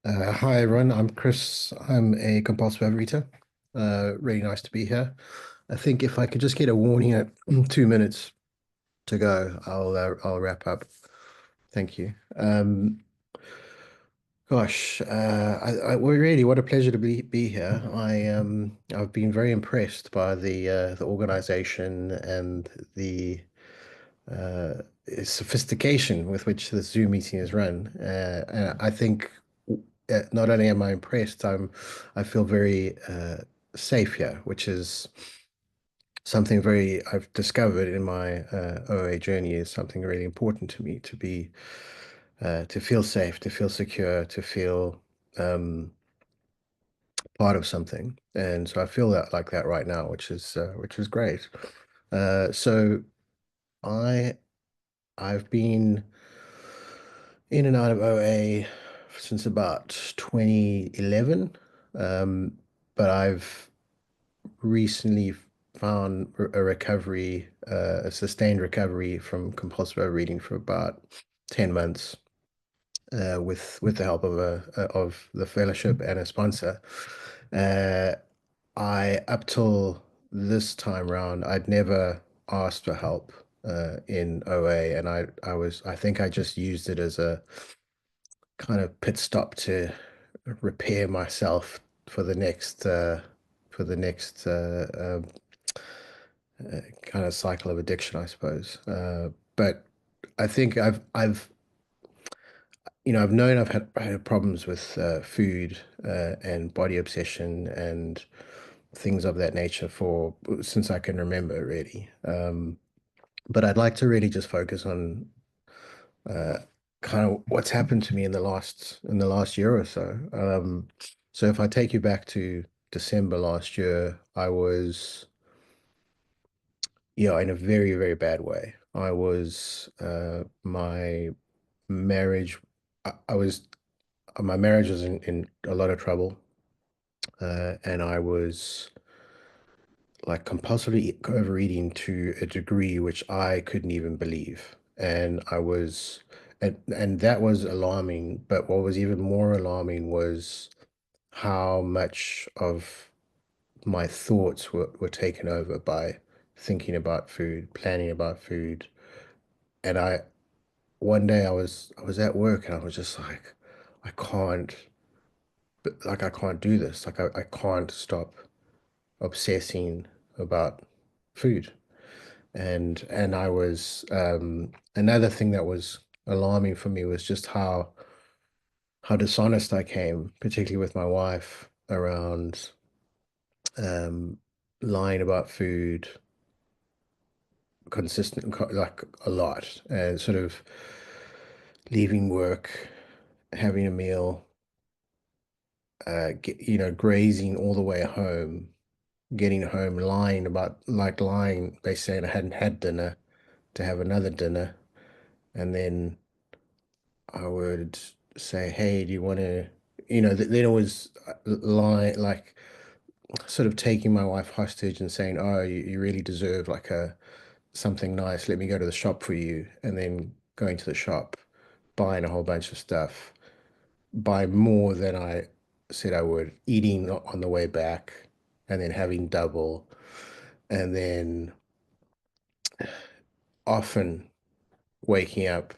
Hi everyone, I'm Chris. I'm a compulsive overeater. Really nice to be here. I think if I could just get a warning at 2 minutes to go, I'll wrap up. Thank you. Gosh, well, really, what a pleasure to be here. I've been very impressed by the organization and the uh, sophistication with which the Zoom meeting is run. And I think not only am I impressed, I feel very safe here, which is something very I've discovered in my OA journey is something really important to me to feel safe, to feel secure, to feel um, part of something. And so I feel that like that right now, which is great. So I I've been in and out of OA since about 2011. Um, but I've recently found a recovery, a sustained recovery from compulsive overeating for about 10 months, with the help of of the fellowship and a sponsor. Uh, I up till this time round, I'd never asked for help in OA, and I think I just used it as a kind of pit stop to repair myself for the next kind of cycle of addiction, I suppose. But I think I've known I've had problems with food and body obsession and things of that nature for since I can remember, really. But I'd like to really just focus on uh, kind of what's happened to me in the last year or so. So if I take you back to December last year, I was, yeah, in a very, very bad way. I was my marriage. I was my marriage was in a lot of trouble, and I was like compulsively overeating to a degree which I couldn't even believe. And that was alarming. But what was even more alarming was how much of my thoughts were taken over by thinking about food, planning about food. And one day I was at work and I was just like, I can't, I can't do this. I can't stop obsessing about food. And I was another thing that was alarming for me was just how dishonest I came, particularly with my wife around um lying about food like a lot, and sort of leaving work, having a meal, grazing all the way home, getting home, lying, basically saying I hadn't had dinner to have another dinner, and then I would say, "Hey, do you want to?" Then it was lying, like sort of taking my wife hostage and saying, "Oh, you really deserve like a something nice. Let me go to the shop for you," and then going to the shop, buying a whole bunch of stuff, buy more than I said I would, eating on the way back, and then having double, and then often waking up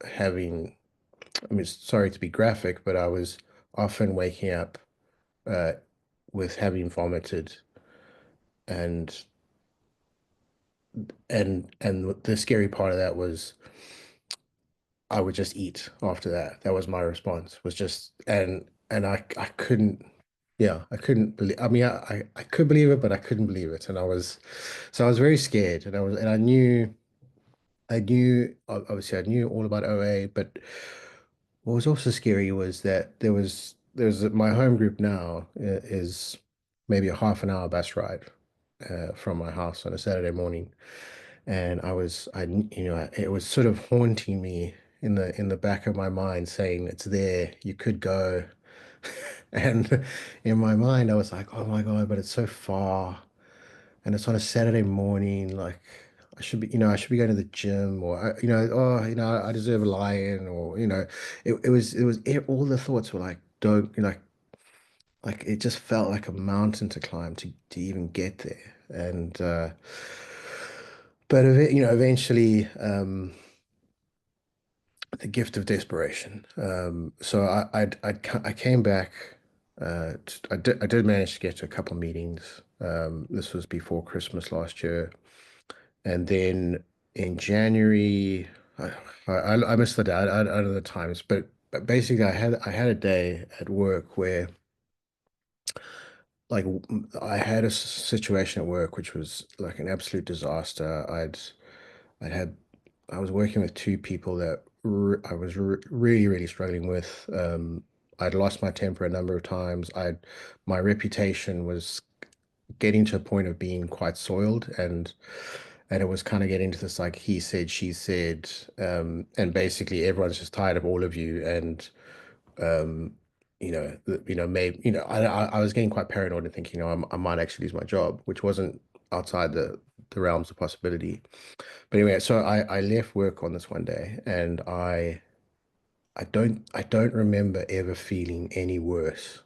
having, I mean, sorry to be graphic, but I was often waking up uh, with having vomited, and and the scary part of that was I would just eat after that. That was my response, was just, and I couldn't, yeah, I couldn't believe, I mean, I could believe it, but I couldn't believe it. And I was very scared, and obviously I knew all about OA, but what was also scary was that there's my home group now is maybe a half an hour bus ride from my house on a Saturday morning. And it was sort of haunting me in the back of my mind, saying it's there, you could go. And in my mind I was like, oh my God, but it's so far, and it's on a Saturday morning. Like I should be going to the gym, or oh, I deserve a lion, or all the thoughts were like don't like it just felt like a mountain to climb to even get there. And but eventually, the gift of desperation. So I came back. I did manage to get to a couple of meetings. This was before Christmas last year, and then in January, I missed the day. I don't know the times, but basically, I had a day at work where like I had a situation at work which was like an absolute disaster. I'd had I was working with two people that I was really really struggling with. I'd lost my temper a number of times. I My reputation was getting to a point of being quite soiled, and it was kind of getting to this like he said she said, and basically everyone's just tired of all of you, and um, maybe I was getting quite paranoid and thinking, I might actually lose my job, which wasn't outside the realms of possibility. But anyway, so I left work on this one day, and I don't remember ever feeling any worse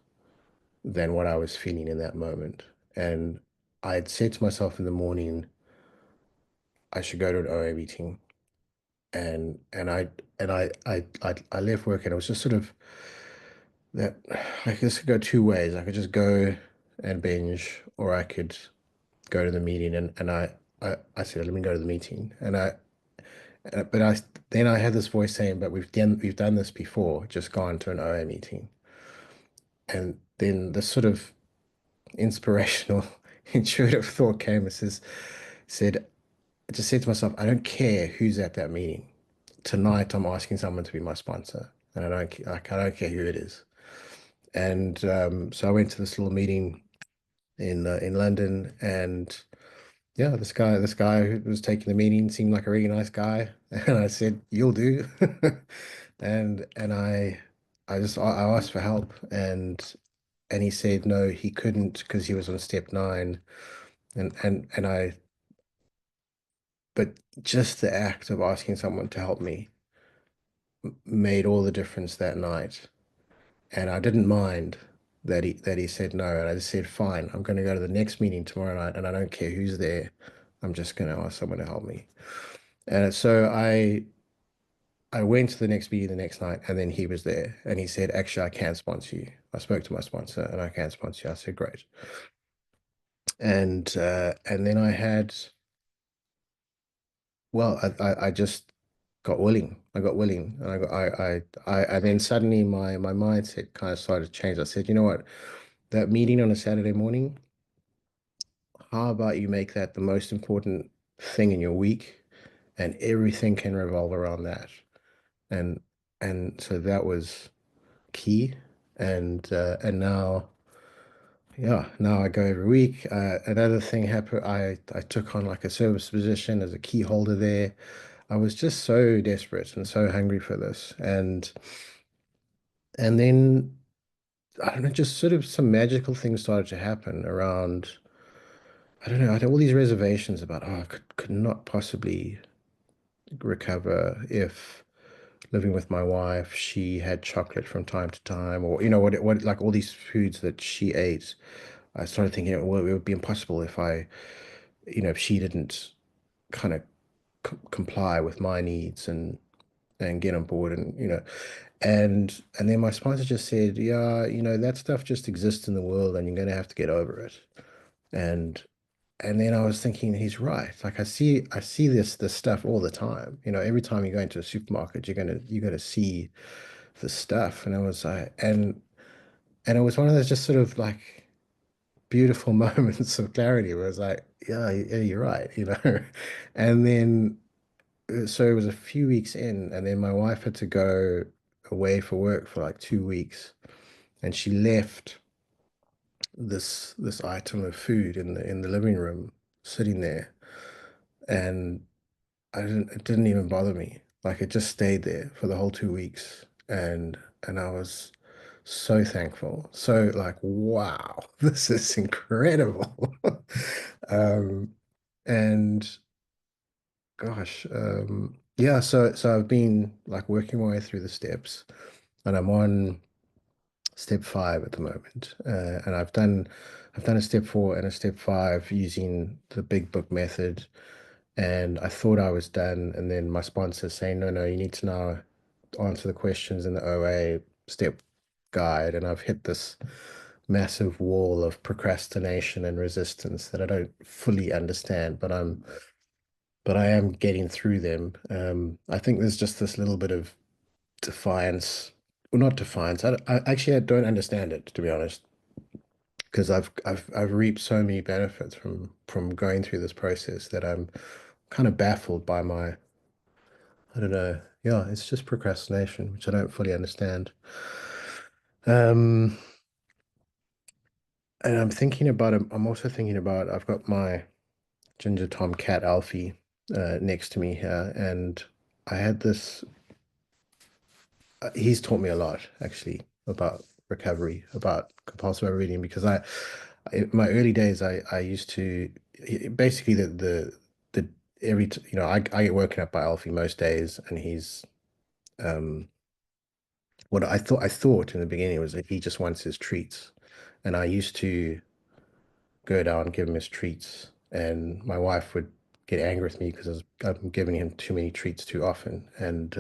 than what I was feeling in that moment. And I'd said to myself in the morning, I should go to an OA meeting, and I left work, and it was just sort of that I could just go two ways. I could just go and binge, or I could go to the meeting. And I said, let me go to the meeting. But then I had this voice saying, but we've done this before, just gone to an OA meeting. And then this sort of inspirational, intuitive thought came and said, I just said to myself, I don't care who's at that meeting. Tonight, I'm asking someone to be my sponsor, and I don't care who it is. And so I went to this little meeting in London, and yeah, this guy who was taking the meeting seemed like a really nice guy, and I said, "You'll do," and I asked for help, and he said no, he couldn't because he was on step 9, and I but just the act of asking someone to help me made all the difference that night. And I didn't mind that he said no, and I just said, fine, I'm going to go to the next meeting tomorrow night, and I don't care who's there. I'm just going to ask someone to help me. And so I went to the next meeting the next night, and then he was there, and he said, actually, I can sponsor you. I spoke to my sponsor, and I can sponsor you. I said, great. And then I just got willing. I got willing, and and then suddenly my mindset kind of started to change. I said, you know what? That meeting on a Saturday morning, how about you make that the most important thing in your week, and everything can revolve around that. And and so that was key. And now, yeah, now I go every week. Another thing happened. I took on like a service position as a key holder there. I was just so desperate and so hungry for this. And then I don't know, just sort of some magical things started to happen around. I don't know. I had all these reservations about, I could not possibly recover if living with my wife, she had chocolate from time to time, or what like all these foods that she ate. I started thinking, well, it would be impossible if she didn't kind of comply with my needs and get on board, and then my sponsor just said, yeah, that stuff just exists in the world, and you're going to have to get over it. And And then I was thinking, he's right. Like I see this stuff all the time. Every time you go into a supermarket, you're gonna see the stuff. And I was like, and it was one of those just sort of like beautiful moments of clarity where I was like, yeah, yeah, you're right. And then so it was a few weeks in, and then my wife had to go away for work for like 2 weeks, and she left this item of food in the living room sitting there. And it didn't even bother me. Like it just stayed there for the whole 2 weeks. And I was so thankful. So like, wow, this is incredible. Um, and gosh, yeah, so I've been like working my way through the steps, and I'm on step five at the moment, and I've done a step four and a step five using the big book method, and I thought I was done, and then my sponsor saying, no, no, you need to now answer the questions in the OA step guide, and I've hit this massive wall of procrastination and resistance that I don't fully understand, but I am getting through them. I think there's just this little bit of defiance, well, not defiance. I don't understand it, to be honest, because I've reaped so many benefits from going through this process that I'm kind of baffled by my, I don't know. Yeah, it's just procrastination, which I don't fully understand. Um, and I'm also thinking about, I've got my Ginger Tom cat Alfie next to me here, and I had this. He's taught me a lot actually about recovery, about compulsive overeating, because in my early days, I used to basically the I get woken up by Alfie most days, and he's um what I thought in the beginning was that he just wants his treats, and I used to go down and give him his treats, and my wife would get angry with me because I'm giving him too many treats too often, and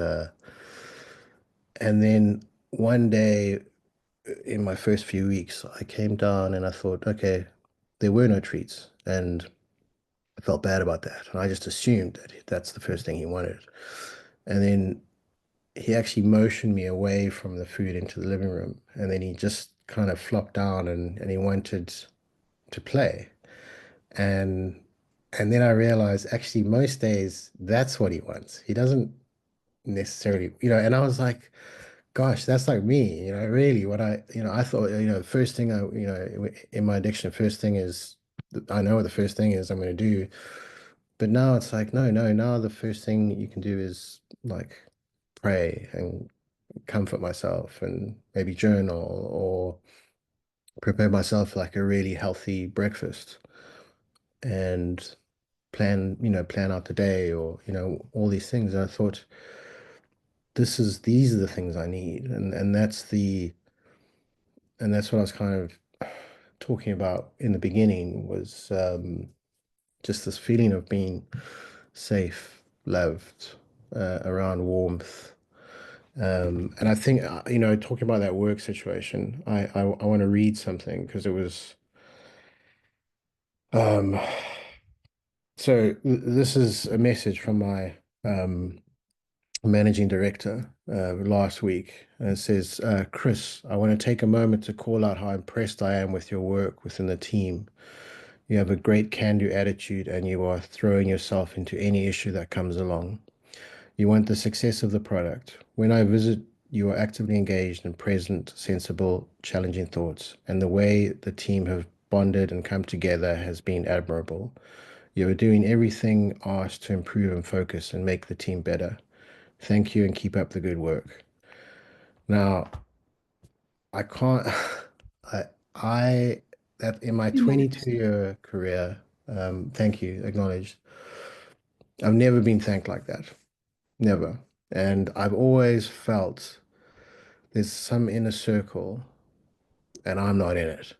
then one day in my first few weeks, I came down and I thought, okay, there were no treats, and I felt bad about that, and I just assumed that that's the first thing he wanted, and then he actually motioned me away from the food into the living room, and then he just kind of flopped down and he wanted to play. And and then I realized actually most days that's what he wants. He doesn't necessarily, and I was like, gosh, that's like me, really I thought, first thing in my addiction, first thing is, I know what the first thing is I'm going to do. But now it's like, no, no, now the first thing you can do is like pray and comfort myself and maybe journal or prepare myself like a really healthy breakfast and plan out the day, or, all these things. And I thought these are the things I need. And that's what I was kind of talking about in the beginning was just this feeling of being safe, loved, around warmth. And I think, talking about that work situation, I want to read something because it was, um, this is a message from my managing director last week. And it says, Chris, I want to take a moment to call out how impressed I am with your work within the team. You have a great can-do attitude and you are throwing yourself into any issue that comes along. You want the success of the product. When I visit, you are actively engaged and present, sensible, challenging thoughts, and the way the team have bonded and come together has been admirable. You are doing everything asked to improve and focus and make the team better. Thank you and keep up the good work. Now, I can't, I, I, that in my Acknowledged. 22-year career, thank you, acknowledged. I've never been thanked like that. Never. And I've always felt there's some inner circle and I'm not in it.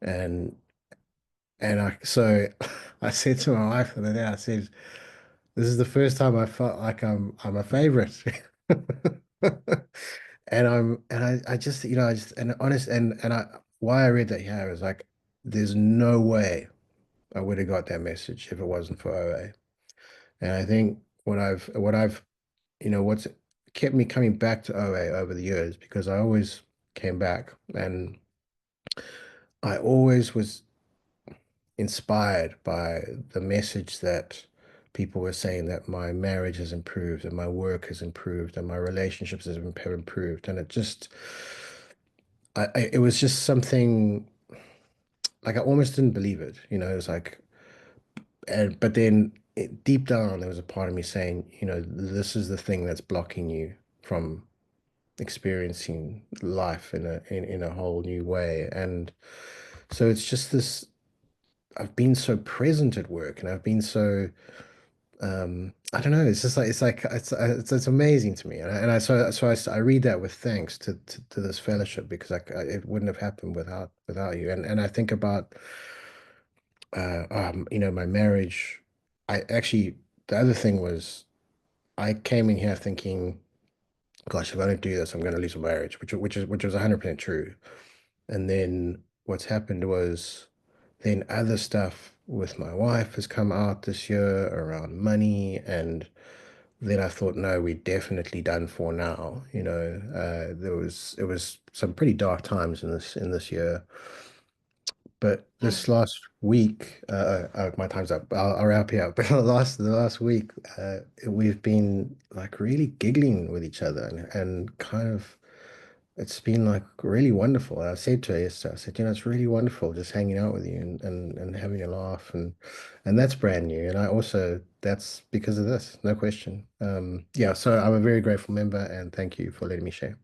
And so I said to my wife the other day, I said, this is the first time I felt like I'm a favorite. And I just, I just, and honest, and why I read that here is like, there's no way I would have got that message if it wasn't for OA. And I think what's kept me coming back to OA over the years, because I always came back and I always was inspired by the message that people were saying that my marriage has improved and my work has improved and my relationships have improved. And it was just something like I almost didn't believe it. It was like, but then deep down, there was a part of me saying, this is the thing that's blocking you from experiencing life in a whole new way. And so it's just this, I've been so present at work and I've been so I don't know. It's just like it's amazing to me, and I I read that with thanks to this fellowship because it wouldn't have happened without you. And I think about my marriage. I actually the other thing was I came in here thinking, gosh, if I don't do this, I'm going to lose my marriage, which was 100% true. And then what's happened was then other stuff with my wife has come out this year around money, and then I thought, no, we're definitely done for now. It was some pretty dark times in this year. But Mm. this last week, my time's up. I'll wrap here. But the last week, we've been like really giggling with each other and kind of it's been like really wonderful. I said to her yesterday, I said, it's really wonderful just hanging out with you and having a laugh and that's brand new. And I also that's because of this, no question. Yeah, so I'm a very grateful member and thank you for letting me share.